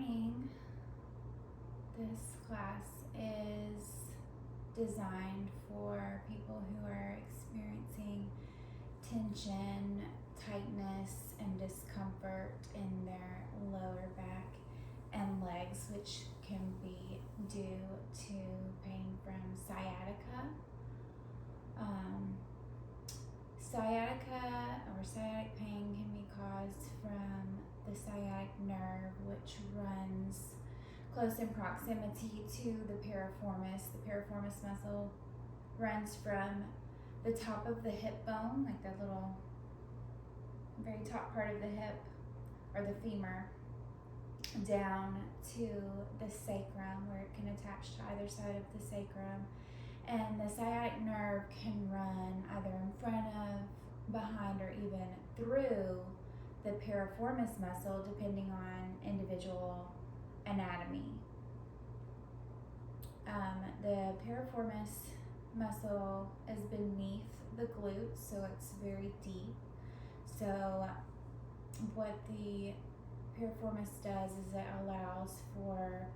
morning, this class is designed for people who are experiencing tension, tightness, and discomfort in their lower back and legs, which can be due to pain from sciatica. Sciatica or sciatic pain can be caused from the sciatic nerve, which runs close in proximity to the piriformis. The piriformis muscle runs from the top of the hip bone, like the little very top part of the hip or the femur, down to the sacrum, where it can attach to either side of the sacrum. And the sciatic nerve can run either in front of, behind, or even through the piriformis muscle, depending on individual anatomy. The piriformis muscle is beneath the glutes, so it's very deep. So what the piriformis does is it allows for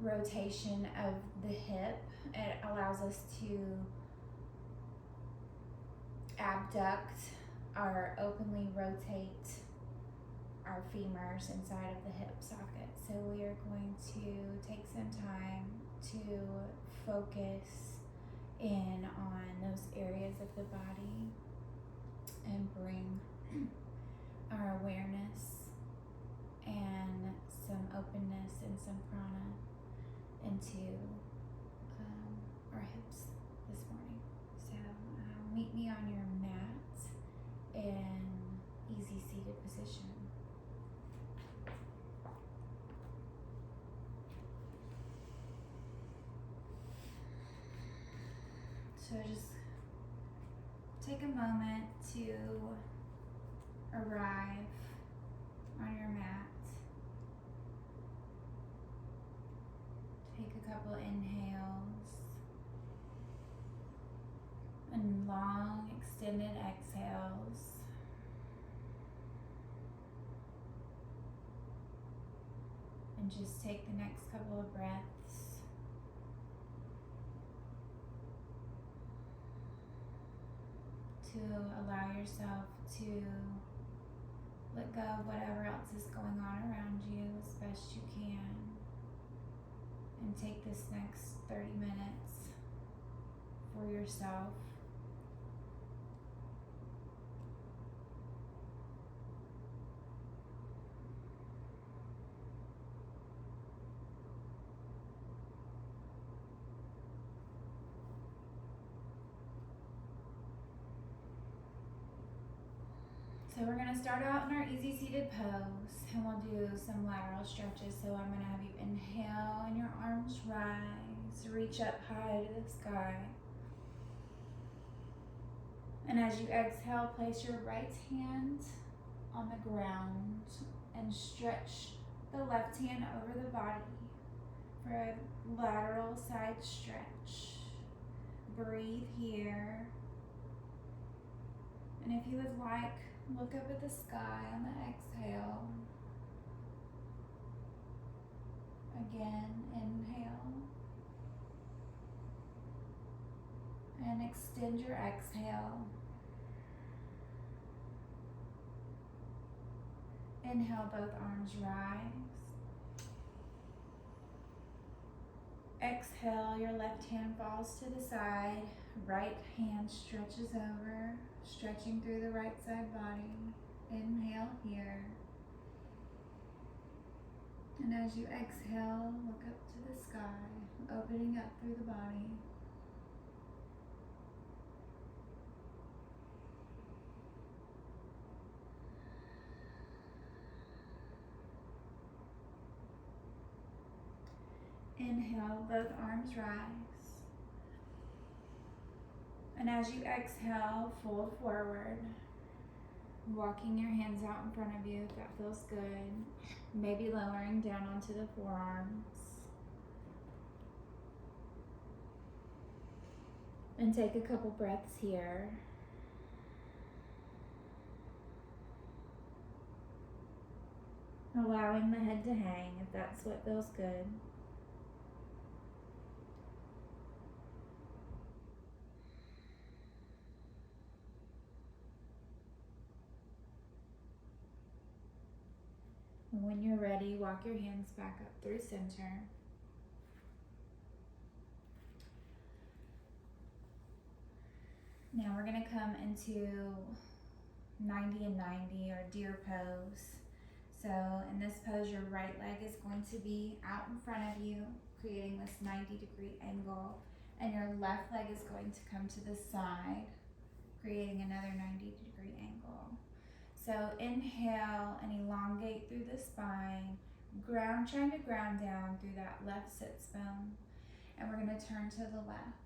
rotation of the hip. It allows us to abduct or openly rotate our femurs inside of the hip socket. So we are going to take some time to focus in on those areas of the body and bring our awareness and some openness and some prana into our hips this morning. So meet me on your mat in easy seated position. So just take a moment to arrive on your mat. Take a couple inhales and long extended exhales. And just take the next couple of breaths to allow yourself to let go of whatever else is going on around you as best you can. And take this next 30 minutes for yourself. So we're going to start out in our easy seated pose, and we'll do some lateral stretches. So I'm going to have you inhale and your arms rise, reach up high to the sky. And as you exhale, place your right hand on the ground and stretch the left hand over the body for a lateral side stretch. Breathe here. And if you would like, look up at the sky on the exhale. Again, inhale. And extend your exhale. Inhale, both arms rise. Exhale, your left hand falls to the side. Right hand stretches over, stretching through the right side body. Inhale here. And as you exhale, look up to the sky, opening up through the body. Inhale, both arms rise. And as you exhale, fold forward, walking your hands out in front of you if that feels good. Maybe lowering down onto the forearms. And take a couple breaths here. allowing the head to hang if that's what feels good. And when you're ready, walk your hands back up through center. Now we're going to come into 90 and 90 or deer pose. So in this pose, your right leg is going to be out in front of you, creating this 90-degree angle, and your left leg is going to come to the side, creating another 90-degree angle. So inhale and elongate through the spine, trying to ground down through that left sits bone, and we're going to turn to the left.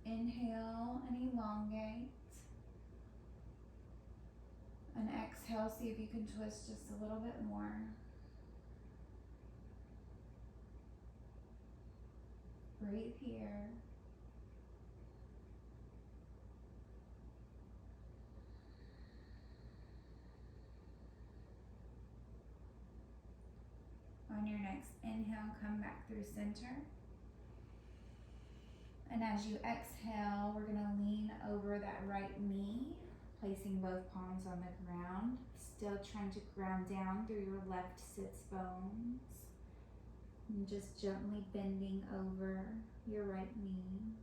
Inhale and elongate. And exhale, see if you can twist just a little bit more. Breathe here. On your next inhale, come back through center. And as you exhale, we're going to lean over that right knee, placing both palms on the ground, still trying to ground down through your left sits bones. And just gently bending over your right knee.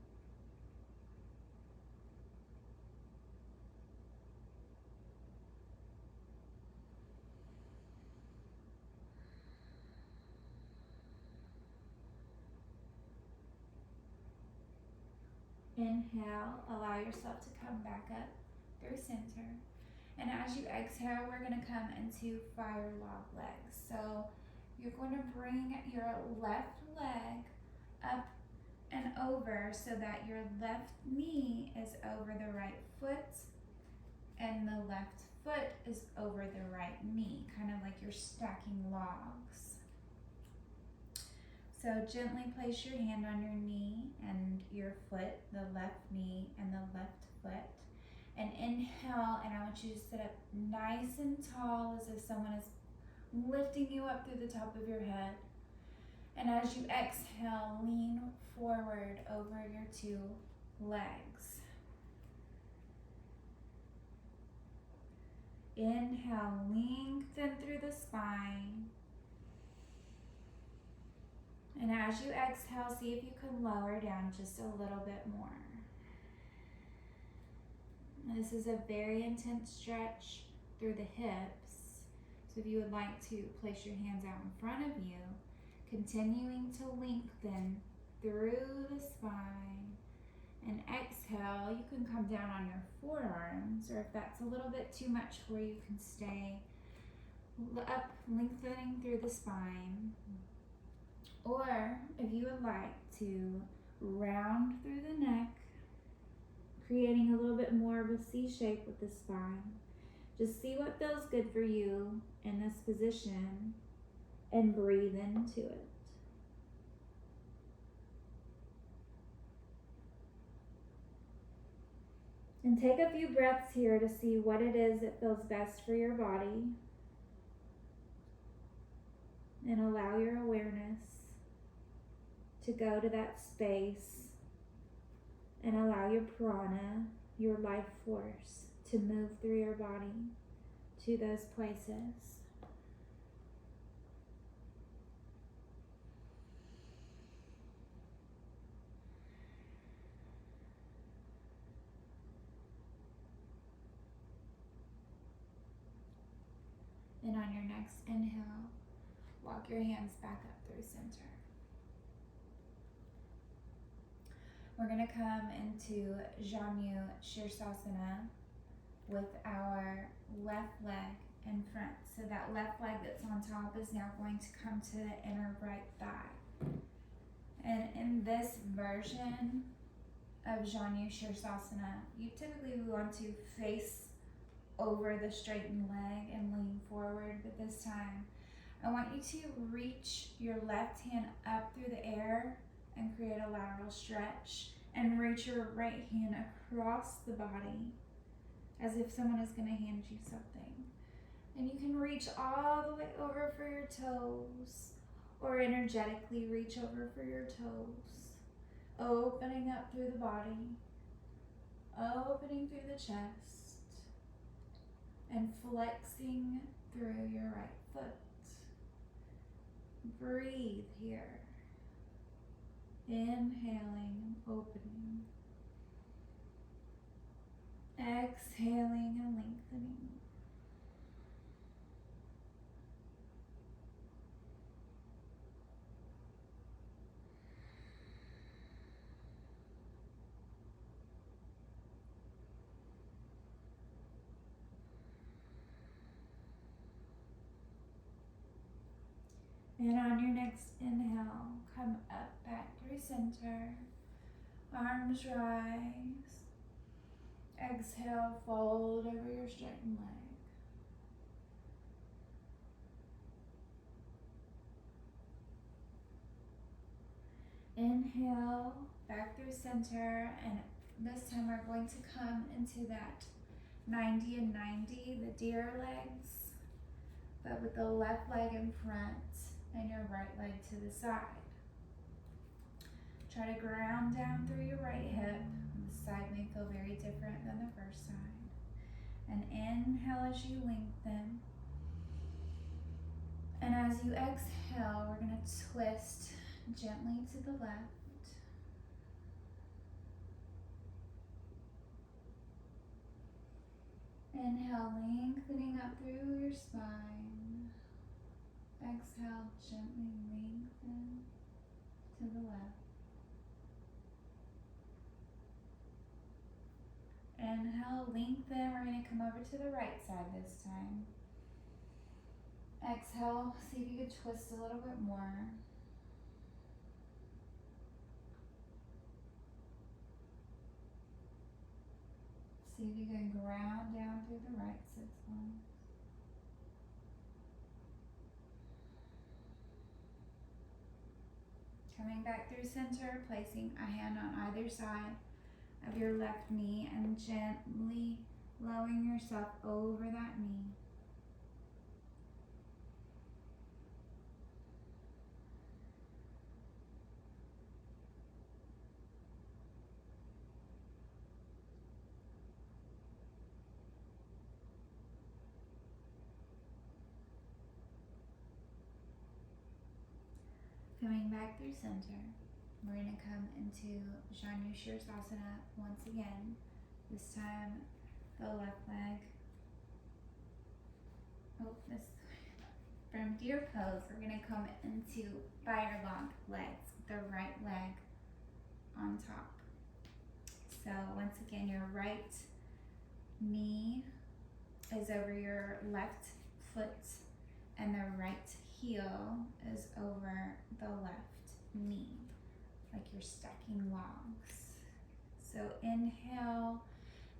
Inhale, allow yourself to come back up through center. And as you exhale, we're going to come into fire log legs. So you're going to bring your left leg up and over so that your left knee is over the right foot and the left foot is over the right knee, kind of like you're stacking logs. So gently place your hand on your knee and your foot, the left knee and the left foot. And inhale, and I want you to sit up nice and tall as if someone is lifting you up through the top of your head. And as you exhale, lean forward over your two legs. Inhale, lengthen through the spine. And as you exhale, see if you can lower down just a little bit more. This is a very intense stretch through the hips. So if you would like to place your hands out in front of you, continuing to lengthen through the spine. And exhale, you can come down on your forearms, or if that's a little bit too much for you, you can stay up, lengthening through the spine. Or if you would like to round through the neck, creating a little bit more of a C shape with the spine. Just see what feels good for you in this position and breathe into it. And take a few breaths here to see what it is that feels best for your body. And allow your awareness to go to that space and allow your prana, your life force, to move through your body to those places. And on your next inhale, walk your hands back up through center. We're going to come into Janu Shirsasana with our left leg in front. So that left leg that's on top is now going to come to the inner right thigh. And in this version of Janu Shirsasana, you typically want to face over the straightened leg and lean forward, but this time I want you to reach your left hand up through the air and create a lateral stretch, and reach your right hand across the body as if someone is going to hand you something. And you can reach all the way over for your toes, or energetically reach over for your toes. Opening up through the body, opening through the chest, and flexing through your right foot. Breathe here. Inhaling and opening. Exhaling and lengthening. And on your next inhale, come up back through center. Arms rise. Exhale, fold over your straightened leg. Inhale, back through center, and this time we're going to come into that 90 and 90, the deer legs, but with the left leg in front and your right leg to the side. Try to ground down through your right hip. The side may feel very different than the first side. And inhale as you lengthen. And as you exhale, we're going to twist gently to the left. Inhale, lengthening up through your spine. Exhale, gently lengthen to the left. Inhale, lengthen. We're going to come over to the right side this time. Exhale, see if you could twist a little bit more. See if you can ground down through the right sits bones. Coming back through center, placing a hand on either side of your left knee and gently lowering yourself over that knee. Coming back through center, we're going to come into asana once again. This time, the left leg. From deer pose, we're going to come into fire long legs, the right leg on top. So once again, your right knee is over your left foot, and the right heel is over the left knee, like you're stacking logs. So inhale,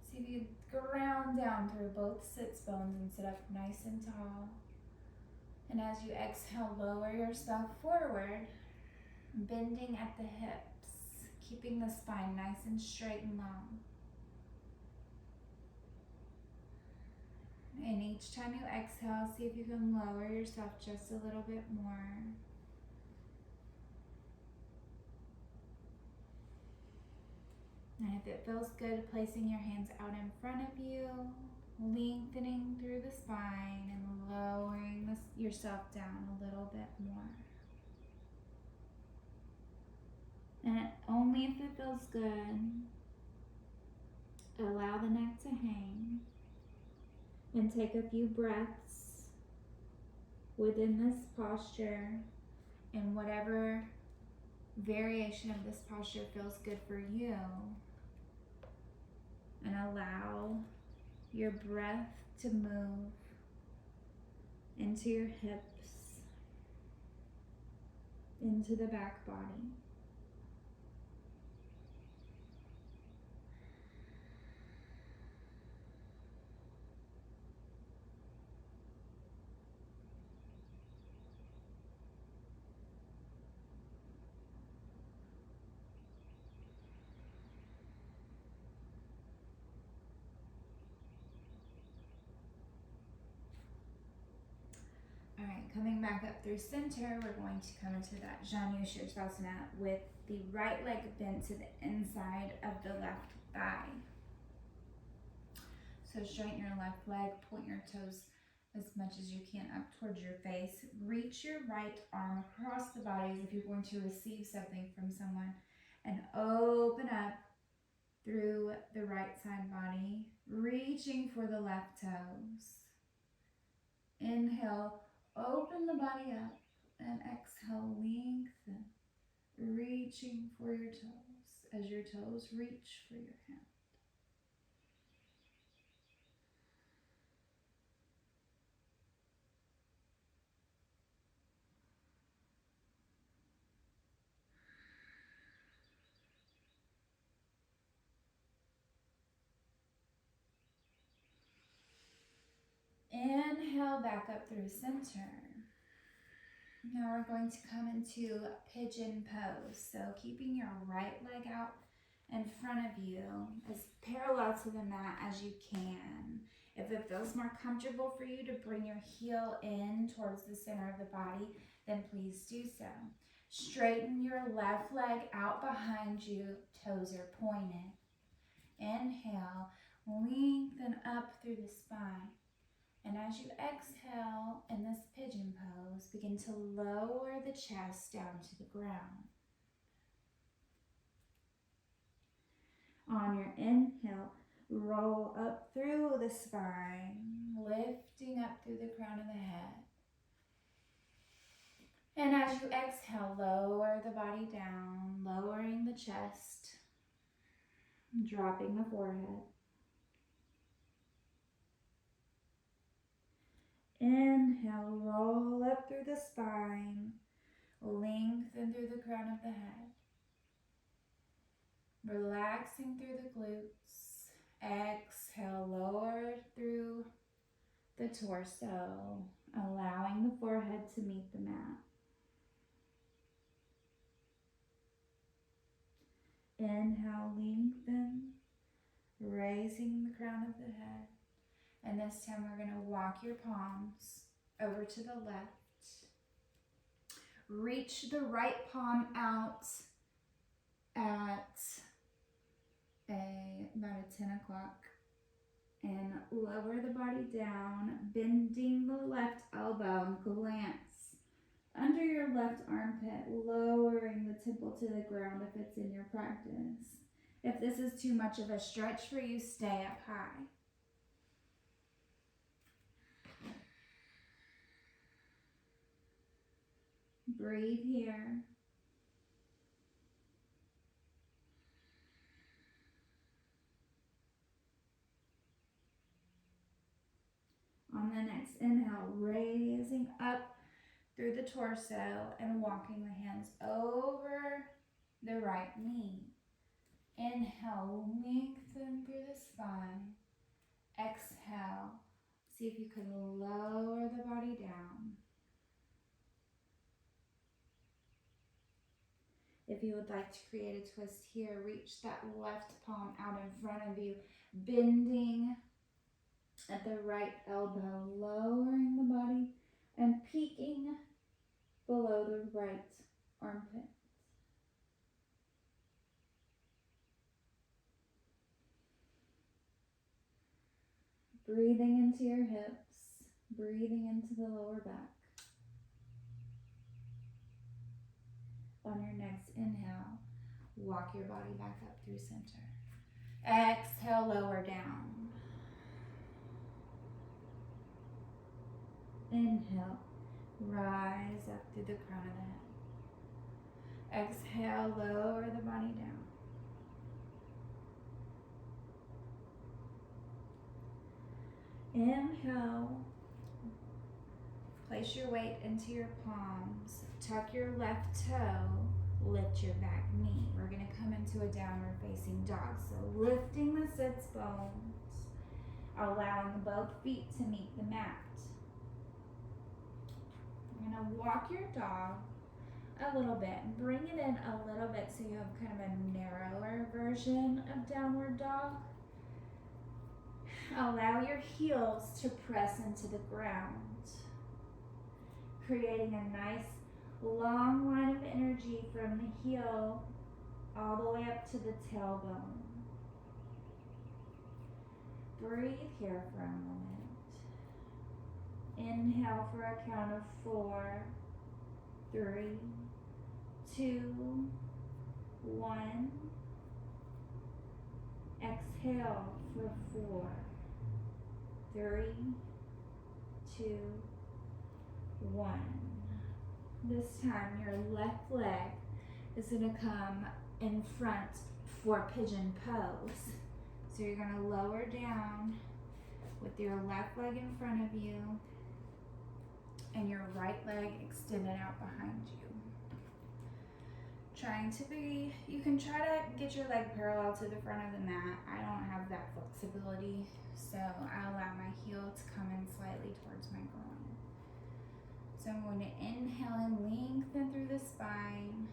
see if you ground down through both sits bones and sit up nice and tall. And as you exhale, lower yourself forward, bending at the hips, keeping the spine nice and straight and long. And each time you exhale, see if you can lower yourself just a little bit more. And if it feels good, placing your hands out in front of you, lengthening through the spine and lowering yourself down a little bit more. And only if it feels good, allow the neck to hang. And take a few breaths within this posture, and whatever variation of this posture feels good for you. And allow your breath to move into your hips, into the back body. coming back up through center, we're going to come into that Janu Sirsasana with the right leg bent to the inside of the left thigh. So straighten your left leg, point your toes as much as you can up towards your face. Reach your right arm across the body as if you're going to receive something from someone. And open up through the right side body, reaching for the left toes. Inhale, open the body up, and exhale, lengthen, reaching for your toes as your toes reach for your hand. Inhale back up through center. Now we're going to come into pigeon pose. So keeping your right leg out in front of you as parallel to the mat as you can. If it feels more comfortable for you to bring your heel in towards the center of the body, then please do so. Straighten your left leg out behind you, toes are pointed. Inhale, lengthen up through the spine. And as you exhale in this pigeon pose, begin to lower the chest down to the ground. On your inhale, roll up through the spine, lifting up through the crown of the head. And as you exhale, lower the body down, lowering the chest, dropping the forehead. Inhale, roll up through the spine, lengthen through the crown of the head. Relaxing through the glutes. Exhale, lower through the torso, allowing the forehead to meet the mat. Inhale, lengthen, raising the crown of the head. And this time we're going to walk your palms over to the left. Reach the right palm out at about a 10 o'clock. And lower the body down, bending the left elbow, glance under your left armpit, lowering the temple to the ground if it's in your practice. If this is too much of a stretch for you, stay up high. Breathe here. On the next inhale, raising up through the torso and walking the hands over the right knee. Inhale, lengthen through the spine. Exhale, see if you can lower the body down. If you would like to create a twist here, reach that left palm out in front of you, bending at the right elbow, lowering the body and peeking below the right armpit. Breathing into your hips, breathing into the lower back. On your next inhale, walk your body back up through center. Exhale, lower down. Inhale, rise up through the crown of the head. Exhale, lower the body down. Inhale, place your weight into your palms. Tuck your left toe, lift your back knee. We're going to come into a downward facing dog. So lifting the sits bones, allowing both feet to meet the mat. You're going to walk your dog a little bit and bring it in a little bit so you have kind of a narrower version of downward dog. Allow your heels to press into the ground. creating a nice long line of energy from the heel all the way up to the tailbone. Breathe here for a moment. Inhale for a count of 4, 3, 2, 1. Exhale for 4, 3, 2, 1. This time your left leg is going to come in front for pigeon pose. So you're going to lower down with your left leg in front of you and your right leg extended out behind you. You can try to get your leg parallel to the front of the mat. I don't have that flexibility, so I allow my heel to come in slightly towards my groin. So I'm going to inhale and lengthen through the spine,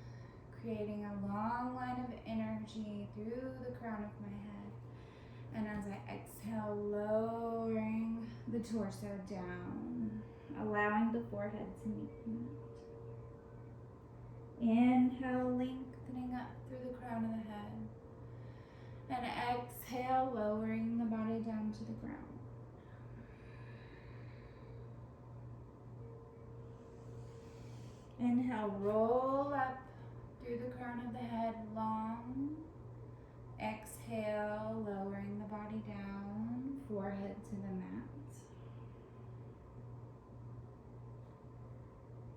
creating a long line of energy through the crown of my head. And as I exhale, lowering the torso down, allowing the forehead to meet the mat. Inhale, lengthening up through the crown of the head. And exhale, lowering the body down to the ground. Inhale, roll up through the crown of the head, long. Exhale, lowering the body down, forehead to the mat.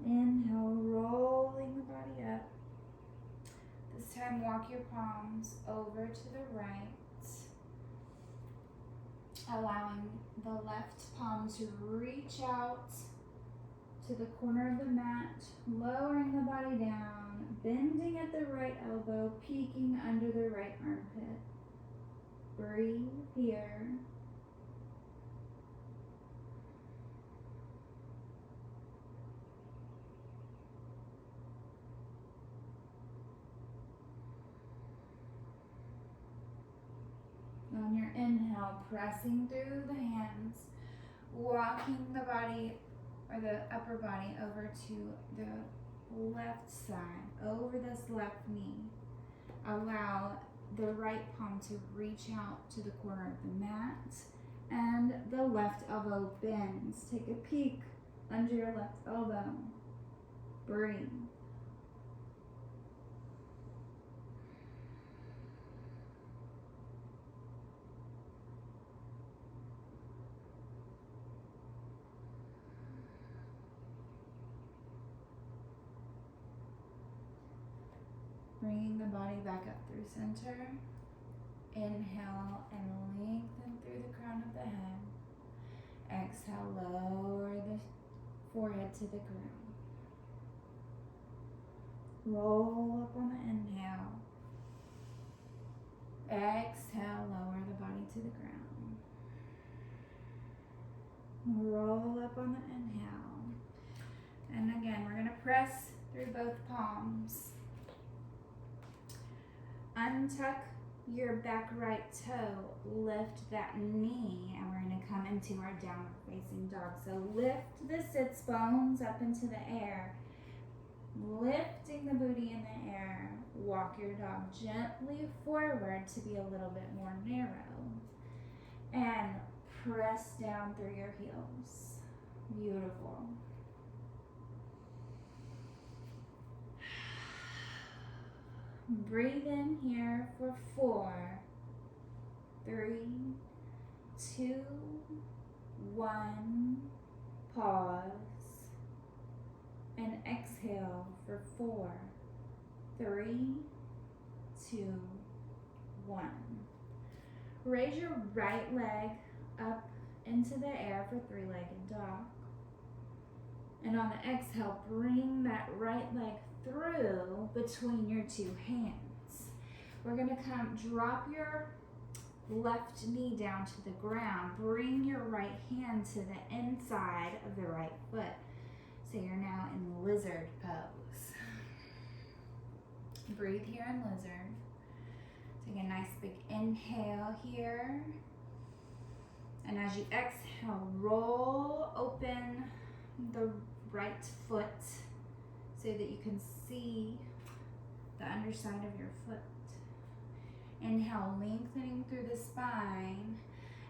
Inhale, rolling the body up. This time, walk your palms over to the right, allowing the left palm to reach out to the corner of the mat, lowering the body down, bending at the right elbow, peeking under the right armpit. Breathe here. On your inhale, pressing through the hands, walking the body or the upper body over to the left side, over this left knee. Allow the right palm to reach out to the corner of the mat and the left elbow bends. Take a peek under your left elbow. Breathe. Bringing the body back up through center. Inhale and lengthen through the crown of the head. Exhale, lower the forehead to the ground. Roll up on the inhale. Exhale, lower the body to the ground. Roll up on the inhale. And again, we're going to press through both palms. Untuck your back right toe, lift that knee, and we're going to come into our downward facing dog. So lift the sits bones up into the air, lifting the booty in the air. Walk your dog gently forward to be a little bit more narrow, and press down through your heels. Beautiful. Breathe in here for 4, 3, 2, 1. Pause. And exhale for 4, 3, 2, 1. Raise your right leg up into the air for three-legged dog. And on the exhale, bring that right leg through between your two hands. We're going to drop your left knee down to the ground. Bring your right hand to the inside of the right foot. So you're now in lizard pose. Breathe here in lizard. Take a nice big inhale here. And as you exhale, roll open right foot so that you can see the underside of your foot. Inhale, lengthening through the spine.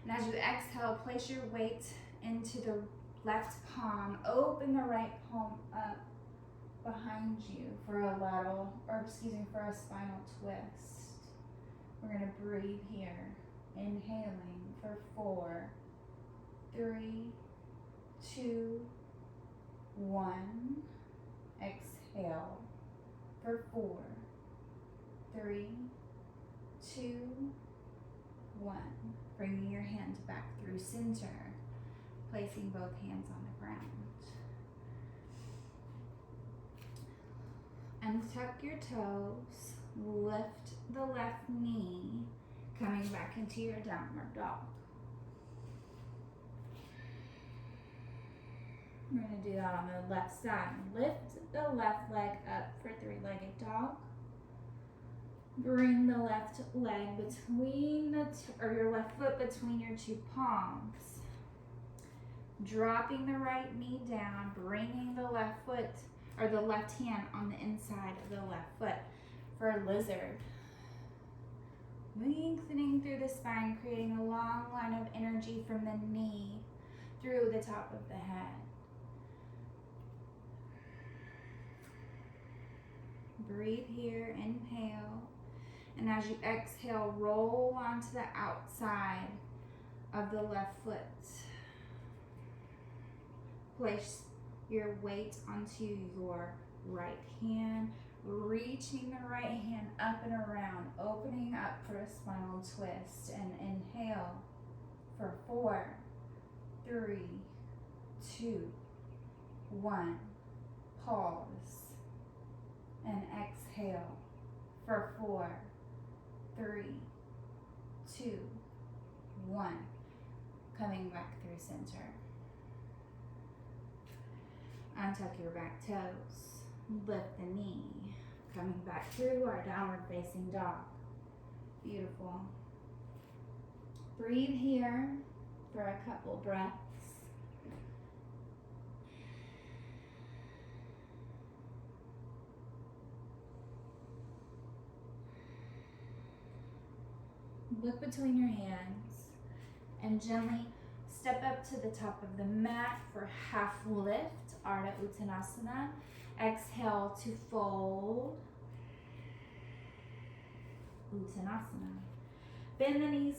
And as you exhale, place your weight into the left palm. Open the right palm up behind you for a for a spinal twist. We're going to breathe here. Inhaling for 4, 3, 2, 1. Exhale for 4, 3, 2, 1. Bringing your hands back through center, placing both hands on the ground. Untuck your toes, lift the left knee, coming back into your downward dog. We're going to do that on the left side. Lift the left leg up for 3-legged dog. Bring the left leg between your left foot between your 2 palms. Dropping the right knee down, bringing the left foot or the left hand on the inside of the left foot for lizard. Lengthening through the spine, creating a long line of energy from the knee through the top of the head. Breathe here, inhale. And as you exhale, roll onto the outside of the left foot. Place your weight onto your right hand, reaching the right hand up and around, opening up for a spinal twist. And inhale for 4, 3, 2, 1. Pause. And exhale for 4, 3, 2, 1. Coming back through center. Untuck your back toes. Lift the knee. Coming back through our downward facing dog. Beautiful. Breathe here for a couple breaths. Look between your hands and gently step up to the top of the mat for half lift, Ardha Uttanasana. Exhale to fold, Uttanasana. Bend the knees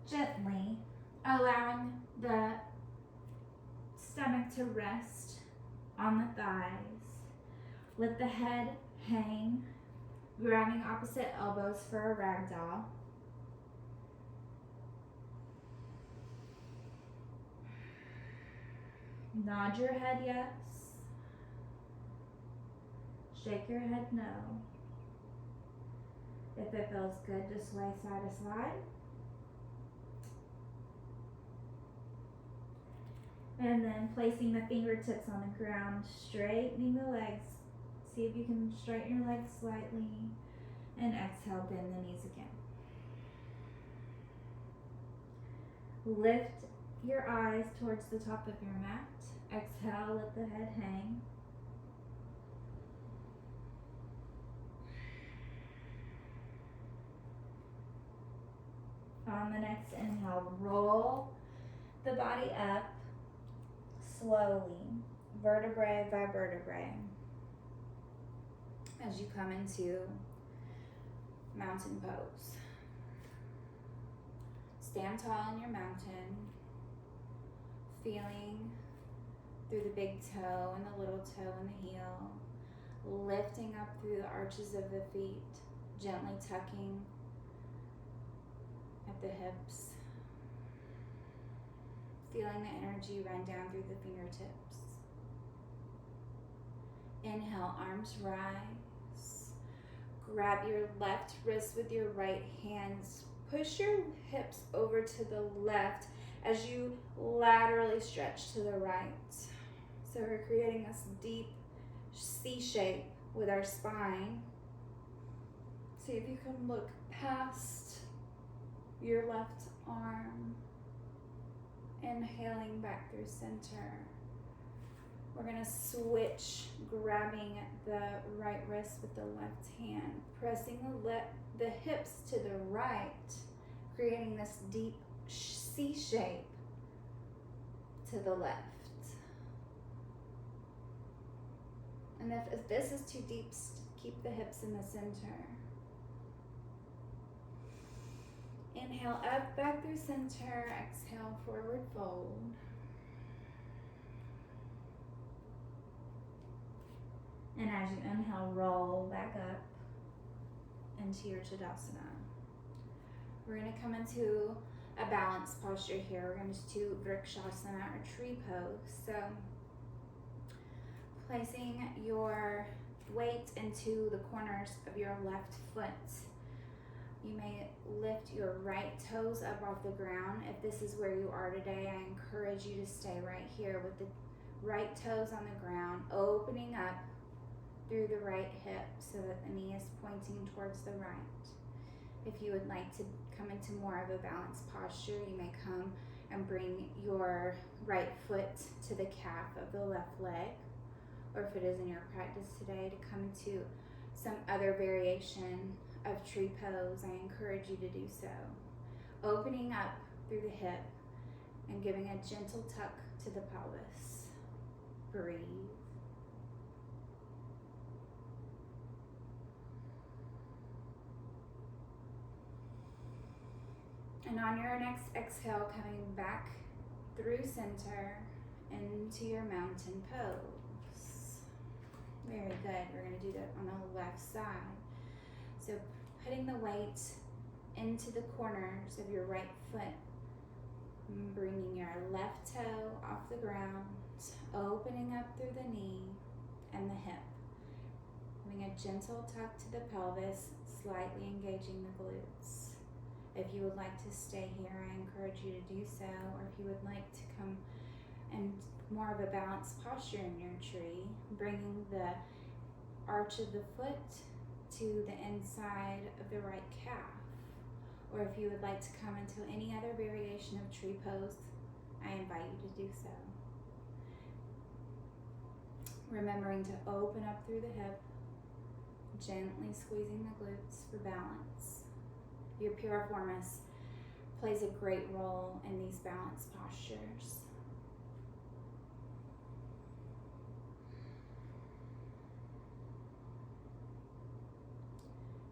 gently, allowing the stomach to rest on the thighs. Let the head hang, grabbing opposite elbows for a ragdoll. Nod your head yes. Shake your head no. If it feels good, just sway side to side. And then placing the fingertips on the ground, straightening the legs. See if you can straighten your legs slightly. And exhale, bend the knees again. Lift your eyes towards the top of your mat. Exhale, let the head hang. On the next inhale, roll the body up slowly, vertebrae by vertebrae, as you come into mountain pose. Stand tall in your mountain, feeling through the big toe and the little toe and the heel, lifting up through the arches of the feet, gently tucking at the hips, feeling the energy run down through the fingertips. Inhale, arms rise. Grab your left wrist with your right hands. Push your hips over to the left as you laterally stretch to the right. So we're creating this deep C shape with our spine. See if you can look past your left arm. Inhaling back through center. We're gonna switch, grabbing the right wrist with the left hand, pressing the hips to the right, creating this deep C shape to the left. And if this is too deep, keep the hips in the center. Inhale up, back through center. Exhale, forward fold. And as you inhale, roll back up into your Tadasana. We're going to come into a balanced posture here. We're going to do Vrikshasana or tree pose. So placing your weight into the corners of your left foot. You may lift your right toes up off the ground. If this is where you are today, I encourage you to stay right here with the right toes on the ground, opening up through the right hip so that the knee is pointing towards the right. If you would like to come into more of a balanced posture, you may come and bring your right foot to the calf of the left leg, or if it is in your practice today to come into some other variation of tree pose, I encourage you to do so. Opening up through the hip and giving a gentle tuck to the pelvis. Breathe. And on your next exhale, coming back through center into your mountain pose. Very good. We're going to do that on the left side. So putting the weight into the corners of your right foot, bringing your left toe off the ground, opening up through the knee and the hip. Giving a gentle tuck to the pelvis, slightly engaging the glutes. If you would like to stay here, I encourage you to do so, or if you would like to come and more of a balanced posture in your tree, bringing the arch of the foot to the inside of the right calf. Or if you would like to come into any other variation of tree pose, I invite you to do so. Remembering to open up through the hip, gently squeezing the glutes for balance. Your piriformis plays a great role in these balanced postures.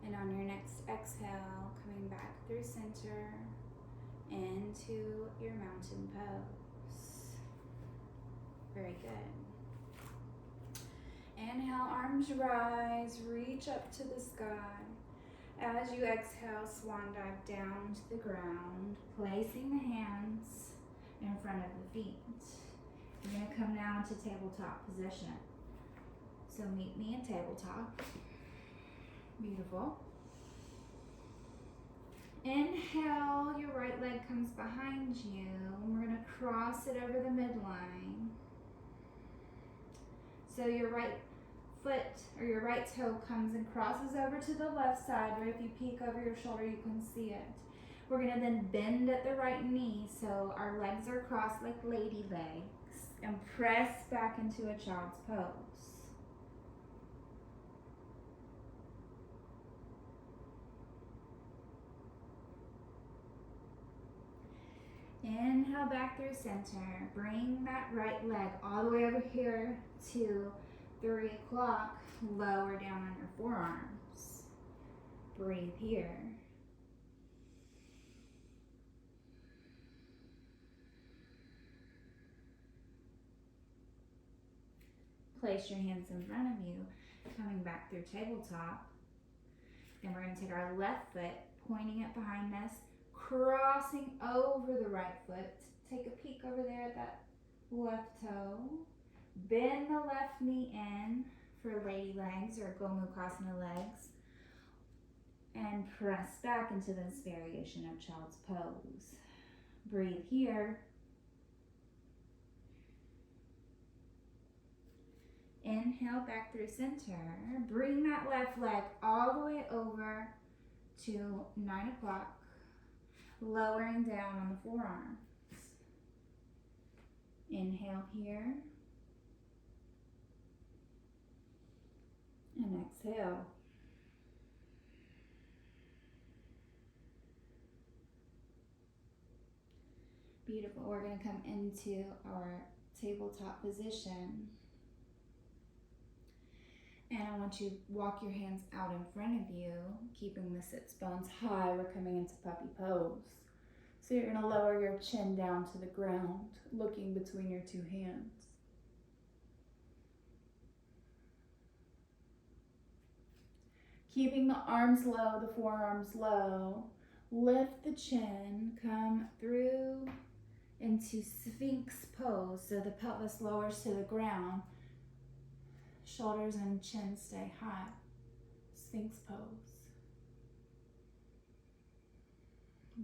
And on your next exhale, coming back through center into your mountain pose. Very good. Inhale, arms rise, reach up to the sky. As you exhale, swan dive down to the ground, placing the hands in front of the feet. You're going to come now into tabletop position. So meet me in tabletop. Beautiful. Inhale, your right leg comes behind you, and we're going to cross it over the midline. So your right foot or your right toe comes and crosses over to the left side, or if you peek over your shoulder, you can see it. We're going to then bend at the right knee, so our legs are crossed like lady legs, and press back into a child's pose. Inhale back through center. Bring that right leg all the way over here to 3 o'clock. Lower down on your forearms. Breathe here. Place your hands in front of you, coming back through tabletop. Then we're going to take our left foot, pointing it behind us, crossing over the right foot. Take a peek over there at that left toe. Bend the left knee in for lady legs or Gomukhasana legs. And press back into this variation of child's pose. Breathe here. Inhale back through center. Bring that left leg all the way over to 9 o'clock. Lowering down on the forearms. Inhale here. And exhale. Beautiful. We're going to come into our tabletop position. And I want you to walk your hands out in front of you, keeping the sits bones high. We're coming into puppy pose. So you're going to lower your chin down to the ground, looking between your two hands. Keeping the arms low, the forearms low. Lift the chin, come through into Sphinx pose. So the pelvis lowers to the ground. Shoulders and chin stay high. Sphinx pose.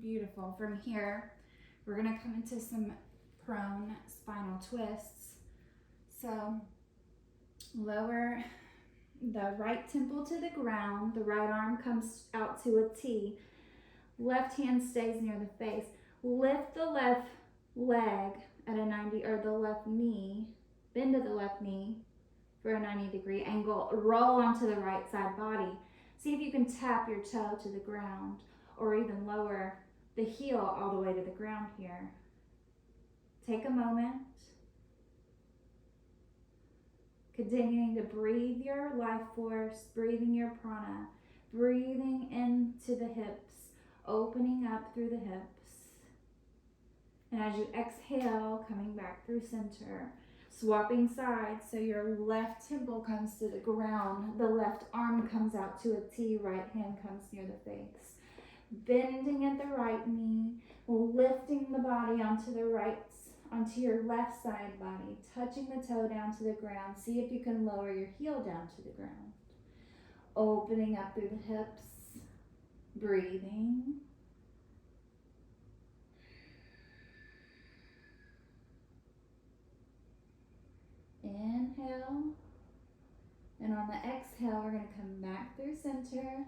Beautiful. From here, we're going to come into some prone spinal twists. So lower the right temple to the ground. The right arm comes out to a T. Left hand stays near the face. Lift the left leg at a 90, or the left knee. Bend to the left knee for a 90-degree angle. Roll onto the right side body. See if you can tap your toe to the ground, or even lower the heel all the way to the ground here. Take a moment. Continuing to breathe your life force, breathing your prana, breathing into the hips, opening up through the hips. And as you exhale, coming back through center, swapping sides, so your left temple comes to the ground, the left arm comes out to a T, right hand comes near the face. Bending at the right knee, lifting the body onto your left side body, touching the toe down to the ground. See if you can lower your heel down to the ground. Opening up through the hips, breathing. Inhale. And on the exhale, we're going to come back through center.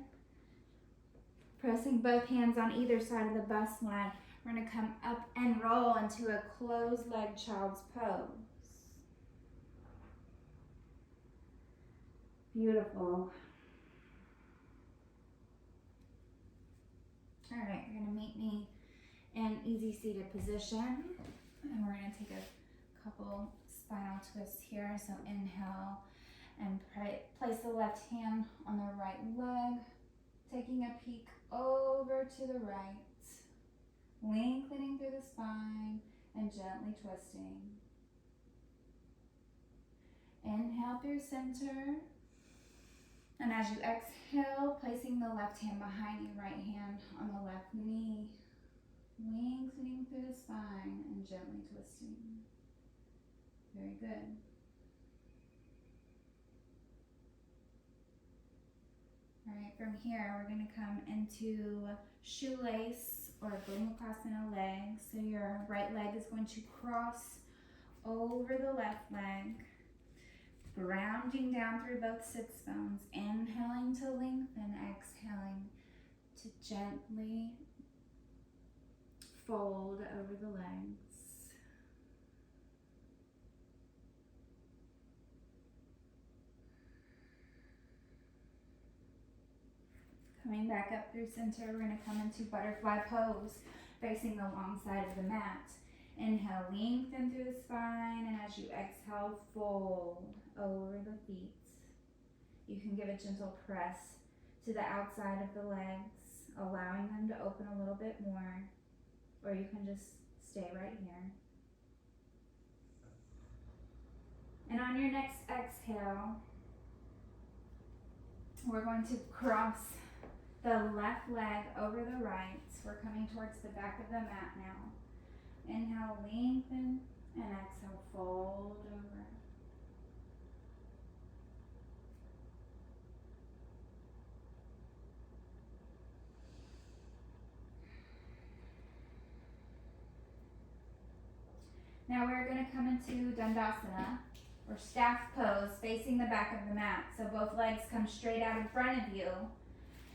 Pressing both hands on either side of the bust line. We're going to come up and roll into a closed leg child's pose. Beautiful. All right, you're going to meet me in easy seated position. And we're going to take a couple spinal twists here. So inhale and place the left hand on the right leg. Taking a peek over to the right. Lengthening through the spine and gently twisting. Inhale through center. And as you exhale, placing the left hand behind your right hand on the left knee. Lengthening through the spine and gently twisting. Very good. All right, from here, we're going to come into shoelace or going across in a leg. So your right leg is going to cross over the left leg, grounding down through both sits bones, inhaling to lengthen, exhaling to gently fold over the legs. Coming back up through center, we're going to come into butterfly pose, facing the long side of the mat. Inhale, lengthen through the spine, and as you exhale, fold over the feet. You can give a gentle press to the outside of the legs, allowing them to open a little bit more, or you can just stay right here. And on your next exhale, we're going to cross the left leg over the right. We're coming towards the back of the mat now. Inhale, lengthen, and exhale, fold over. Now we're going to come into Dandasana, or staff pose, facing the back of the mat. So both legs come straight out in front of you.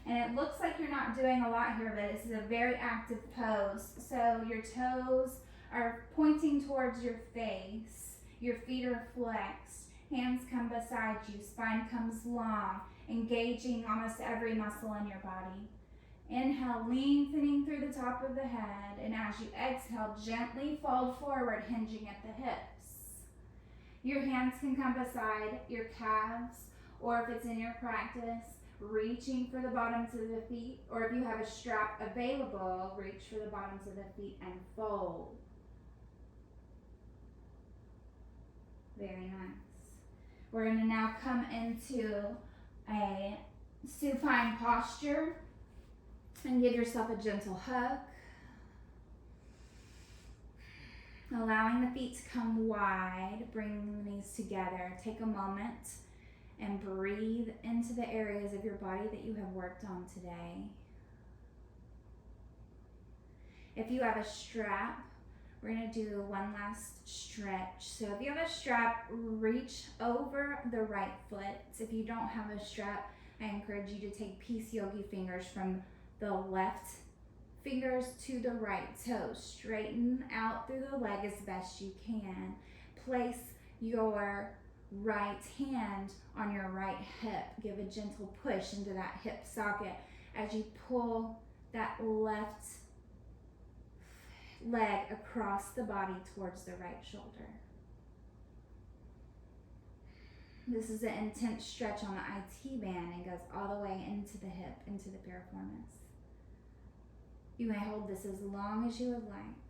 And it looks like you're not doing a lot here, but this is a very active pose. So your toes are pointing towards your face. Your feet are flexed. Hands come beside you. Spine comes long. engaging almost every muscle in your body. Inhale, lengthening through the top of the head, and as you exhale, gently fold forward, hinging at the hips. Your hands can come beside your calves, or if it's in your practice, reaching for the bottoms of the feet, or if you have a strap available, reach for the bottoms of the feet and fold. Very nice. We're going to now come into a supine posture and give yourself a gentle hug. Allowing the feet to come wide, bringing the knees together. Take a moment and breathe into the areas of your body that you have worked on today. If you have a strap, we're going to do one last stretch. So if you have a strap, reach over the right foot. If you don't have a strap, I encourage you to take peace yogi fingers from the left fingers to the right toe. Straighten out through the leg as best you can. Place your right hand on your right hip. Give a gentle push into that hip socket as you pull that left leg across the body towards the right shoulder. This is an intense stretch on the IT band and goes all the way into the hip, into the piriformis. You may hold this as long as you would like.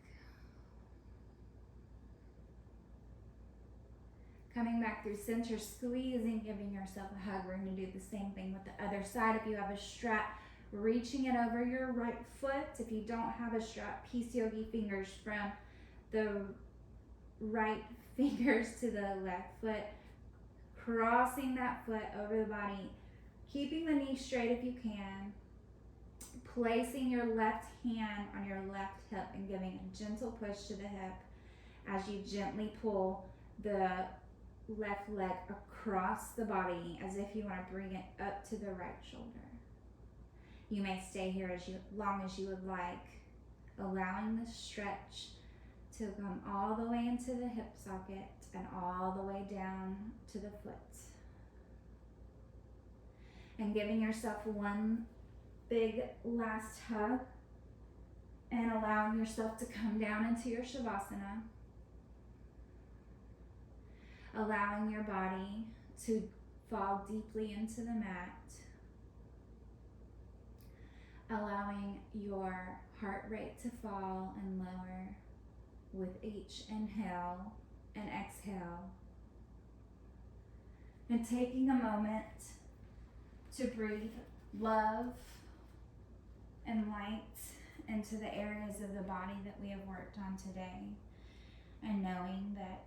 Coming back through center, squeezing, giving yourself a hug. We're going to do the same thing with the other side. If you have a strap, reaching it over your right foot. If you don't have a strap, peace yogi fingers from the right fingers to the left foot. Crossing that foot over the body. Keeping the knee straight if you can. Placing your left hand on your left hip and giving a gentle push to the hip as you gently pull the left leg across the body as if you want to bring it up to the right shoulder. You may stay here as long as you would like, allowing the stretch to come all the way into the hip socket and all the way down to the foot. And giving yourself one big last hug and allowing yourself to come down into your shavasana. Allowing your body to fall deeply into the mat. Allowing your heart rate to fall and lower with each inhale and exhale. And taking a moment to breathe love and light into the areas of the body that we have worked on today. And knowing that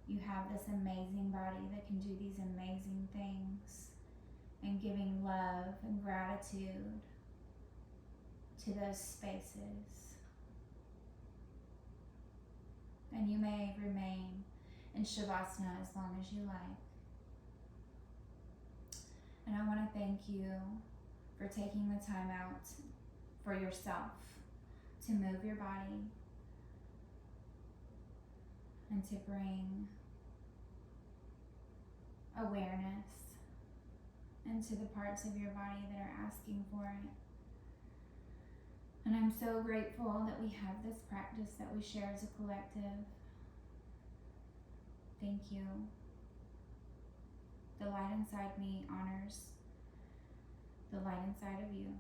you have this amazing body that can do these amazing things. And giving love and gratitude to those spaces. And you may remain in Shavasana as long as you like. And I want to thank you for taking the time out for yourself to move your body and to bring awareness into the parts of your body that are asking for it. And I'm so grateful that we have this practice that we share as a collective. Thank you. The light inside me honors the light inside of you.